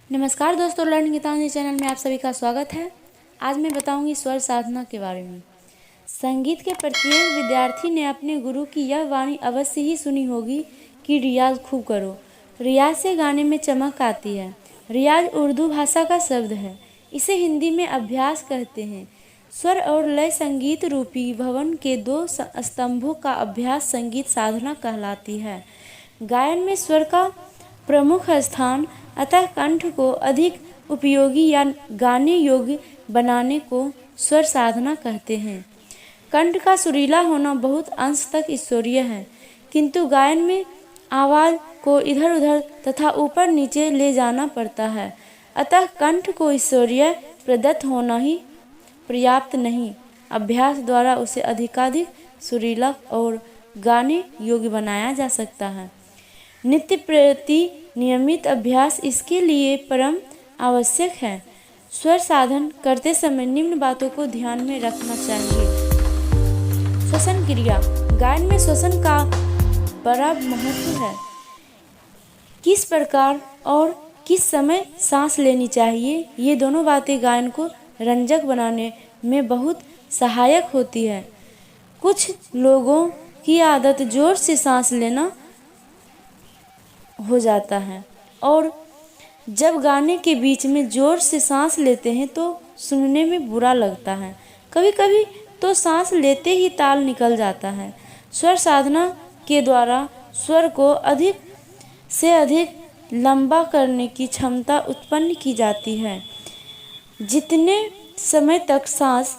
नमस्कार दोस्तों, learn Geetanjali channel में आप सभी का स्वागत है। आज मैं बताऊंगी स्वर साधना के बारे में। संगीत के प्रत्येक विद्यार्थी ने अपने गुरु की यह वाणी अवश्य ही सुनी होगी कि रियाज खूब करो। रियाज से गाने में चमक आती है। रियाज उर्दू भाषा का शब्द है। इसे हिंदी में अभ्यास कहते हैं। स्वर और लय संगीत रूपी भवन के दो स्तंभों का अभ्यास संगीत साधना कहलाती है। गायन में स्वर का प्रमुख स्थान, अतः कंठ को अधिक उपयोगी या गाने योग्य बनाने को स्वर साधना कहते हैं। कंठ का सुरीला होना बहुत अंश तक ईश्वरीय है, किंतु गायन में आवाज़ को इधर उधर तथा ऊपर नीचे ले जाना पड़ता है। अतः कंठ को ईश्वरीय प्रदत्त होना ही पर्याप्त नहीं, अभ्यास द्वारा उसे अधिकाधिक सुरीला और गाने योग्य बनाया जा सकता है। नित्य प्रति नियमित अभ्यास इसके लिए परम आवश्यक है। स्वर साधन करते समय निम्न बातों को ध्यान में रखना चाहिए। श्वसन क्रिया। गायन में श्वसन का बड़ा महत्व है। किस प्रकार और किस समय सांस लेनी चाहिए, ये दोनों बातें गायन को रंजक बनाने में बहुत सहायक होती है। कुछ लोगों की आदत जोर से सांस लेना हो जाता है और जब गाने के बीच में जोर से सांस लेते हैं तो सुनने में बुरा लगता है। कभी कभी तो सांस लेते ही ताल निकल जाता है। स्वर साधना के द्वारा स्वर को अधिक से अधिक लंबा करने की क्षमता उत्पन्न की जाती है। जितने समय तक सांस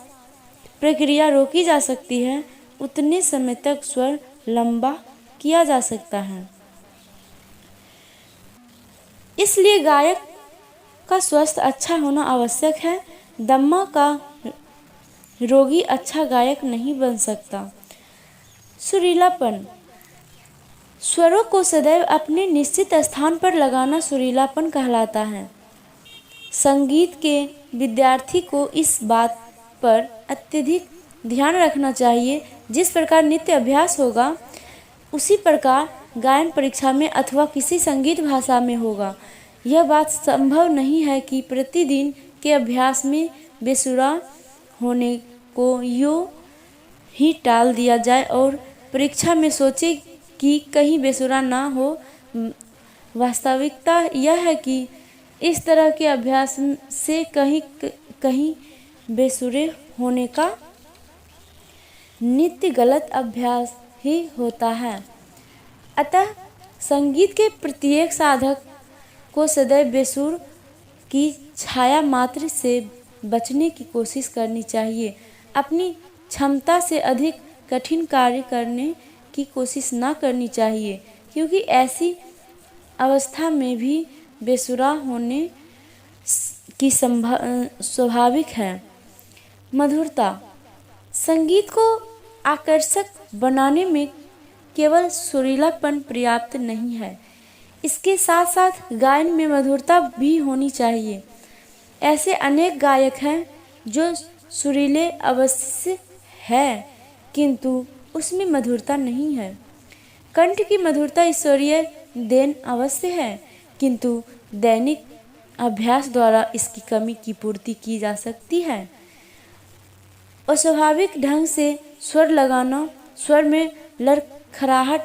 प्रक्रिया रोकी जा सकती है, उतने समय तक स्वर लंबा किया जा सकता है। इसलिए गायक का स्वास्थ्य अच्छा होना आवश्यक है। दम्मा का रोगी अच्छा गायक नहीं बन सकता। सुरीलापन। स्वरों को सदैव अपने निश्चित स्थान पर लगाना सुरीलापन कहलाता है। संगीत के विद्यार्थी को इस बात पर अत्यधिक ध्यान रखना चाहिए। जिस प्रकार नित्य अभ्यास होगा, उसी प्रकार गायन परीक्षा में अथवा किसी संगीत भाषा में होगा। यह बात संभव नहीं है कि प्रतिदिन के अभ्यास में बेसुरा होने को यूं ही टाल दिया जाए और परीक्षा में सोचे कि कहीं बेसुरा ना हो। वास्तविकता यह है कि इस तरह के अभ्यास से कहीं कहीं बेसुरे होने का नित्य गलत अभ्यास ही होता है। अतः संगीत के प्रत्येक साधक को सदैव बेसुर की छाया मात्र से बचने की कोशिश करनी चाहिए। अपनी क्षमता से अधिक कठिन कार्य करने की कोशिश ना करनी चाहिए, क्योंकि ऐसी अवस्था में भी बेसुरा होने की स्वाभाविक है। मधुरता। संगीत को आकर्षक बनाने में केवल सुरीलापन पर्याप्त नहीं है, इसके साथ साथ गायन में मधुरता भी होनी चाहिए। ऐसे अनेक गायक हैं जो सुरीले अवश्य है, किंतु उसमें मधुरता नहीं है। कंठ की मधुरता ईश्वरीय देन अवश्य है, किंतु दैनिक अभ्यास द्वारा इसकी कमी की पूर्ति की जा सकती है। अस्वाभाविक ढंग से स्वर लगाना, स्वर में लड़खड़ाहट,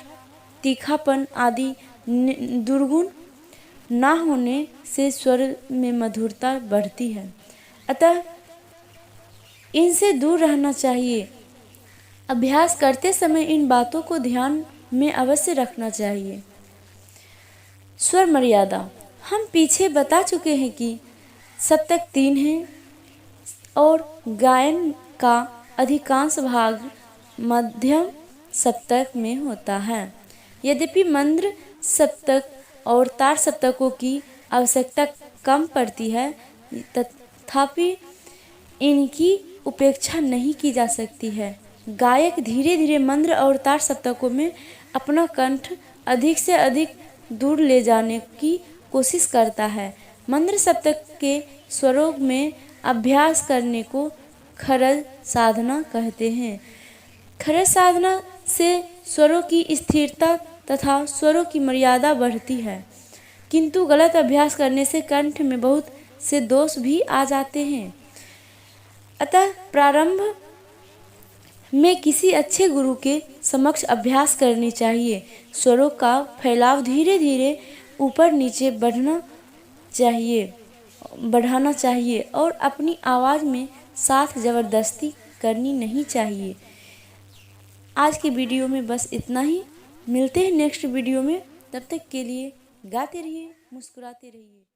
तीखापन आदि दुर्गुण ना होने से स्वर में मधुरता बढ़ती है। अतः इनसे दूर रहना चाहिए। अभ्यास करते समय इन बातों को ध्यान में अवश्य रखना चाहिए। स्वर मर्यादा। हम पीछे बता चुके हैं कि सप्तक 3 है और गायन का अधिकांश भाग मध्यम सप्तक में होता है। यद्यपि मंद्र सप्तक और तार सप्तकों की आवश्यकता कम पड़ती है, तथापि इनकी उपेक्षा नहीं की जा सकती है। गायक धीरे धीरे मंद्र और तार सप्तकों में अपना कंठ अधिक से अधिक दूर ले जाने की कोशिश करता है। मंद्र सप्तक के स्वरों में अभ्यास करने को खरज साधना कहते हैं। खरज साधना से स्वरों की स्थिरता तथा स्वरों की मर्यादा बढ़ती है। किंतु गलत अभ्यास करने से कंठ में बहुत से दोष भी आ जाते हैं। अतः प्रारंभ में किसी अच्छे गुरु के समक्ष अभ्यास करनी चाहिए। स्वरों का फैलाव धीरे धीरे ऊपर नीचे बढ़ाना चाहिए और अपनी आवाज़ में साथ जबरदस्ती करनी नहीं चाहिए। आज की वीडियो में बस इतना ही। मिलते हैं नेक्स्ट वीडियो में। तब तक के लिए गाते रहिए, मुस्कुराते रहिए।